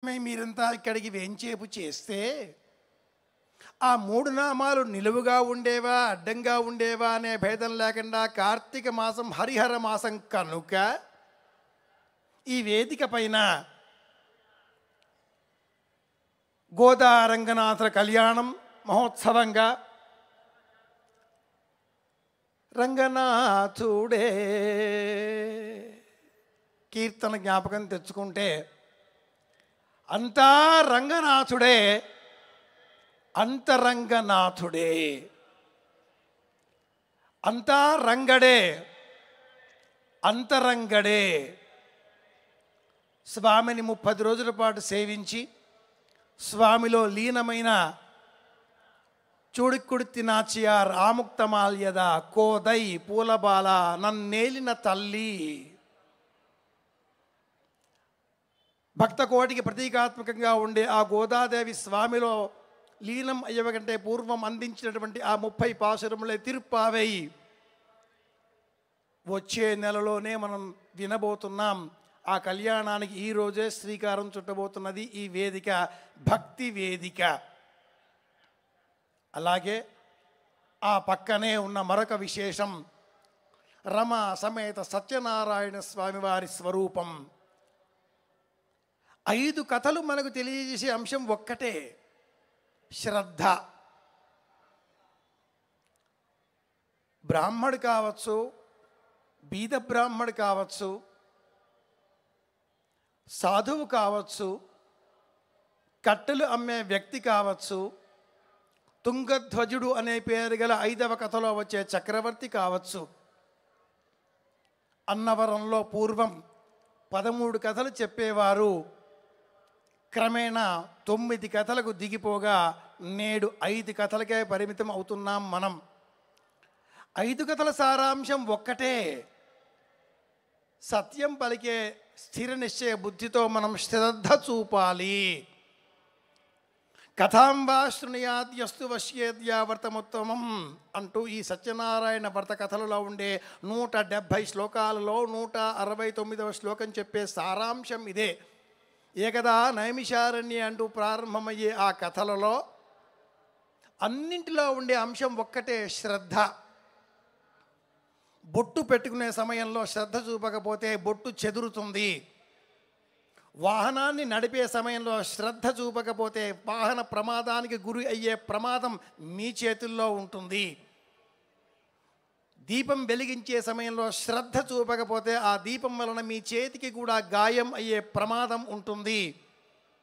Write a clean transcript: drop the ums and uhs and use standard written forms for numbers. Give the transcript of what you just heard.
మీరంతా ఇక్కడికి వేంచేపు చేస్తే ఆ మూడు నామాలు నిలువుగా ఉండేవా అడ్డంగా ఉండేవా అనే భేదం లేకుండా కార్తీక మాసం హరిహర మాసం కనుక ఈ వేదిక పైన గోదా రంగనాథుల కళ్యాణం మహోత్సవంగా రంగనాథుడే కీర్తన జ్ఞాపకం తెచ్చుకుంటే అంతా రంగనాథుడే అంతరంగనాథుడే అంతా రంగడే అంతరంగడే స్వామిని 30 రోజుల పాటు సేవించి స్వామిలో లీనమైన చూడిక్కుడితి నాచియార్ ఆముక్తమాల్యద కోదై పూలబాల నన్నేలిన తల్లి భక్త కోటికి ప్రతీకాత్మకంగా ఉండే ఆ గోదాదేవి స్వామిలో లీనం అయ్యకంటే పూర్వం అందించినటువంటి ఆ 30 పాశురములే తిరుప్పావై వచ్చే నెలలోనే మనం వినబోతున్నాం. ఆ కళ్యాణానికి ఈరోజే శ్రీకారం చుట్టబోతున్నది ఈ వేదిక, భక్తి వేదిక. అలాగే ఆ పక్కనే ఉన్న మరొక విశేషం రమ సమేత సత్యనారాయణ స్వామివారి స్వరూపం. 5 కథలు మనకు తెలియజేసే అంశం ఒక్కటే, శ్రద్ధ. బ్రాహ్మడు కావచ్చు, బీద బ్రాహ్మడు కావచ్చు, సాధువు కావచ్చు, కట్టెలు అమ్మే వ్యక్తి కావచ్చు, తుంగధ్వజుడు అనే పేరు గల 5వ కథలో వచ్చే చక్రవర్తి కావచ్చు. అన్నవరంలో పూర్వం 13 కథలు చెప్పేవారు. క్రమేణా 9 కథలకు దిగిపోగా నేడు 5 కథలకే పరిమితం అవుతున్నాం మనం. 5 కథల సారాంశం ఒక్కటే, సత్యం పలికే స్థిర నిశ్చయ బుద్ధితో మనం శ్రద్ధ చూపాలి. కథాం వా శృణుయాద్యస్తు వశ్యేద్యావర్తముత్తమం అంటూ ఈ సత్యనారాయణ వ్రత కథలలో ఉండే 170 శ్లోకాలలో 169వ శ్లోకం చెప్పే సారాంశం ఇదే. ఏకదా నైమిషారణ్య అంటూ ప్రారంభమయ్యే ఆ కథలలో అన్నింటిలో ఉండే అంశం ఒక్కటే, శ్రద్ధ. బొట్టు పెట్టుకునే సమయంలో శ్రద్ధ చూపకపోతే బొట్టు చెదురుతుంది. వాహనాన్ని నడిపే సమయంలో శ్రద్ధ చూపకపోతే వాహన ప్రమాదానికి గురి అయ్యే ప్రమాదం మీ చేతుల్లో ఉంటుంది. దీపం వెలిగించే సమయంలో శ్రద్ధ చూపకపోతే ఆ దీపం వలన మీ చేతికి కూడా గాయం అయ్యే ప్రమాదం ఉంటుంది.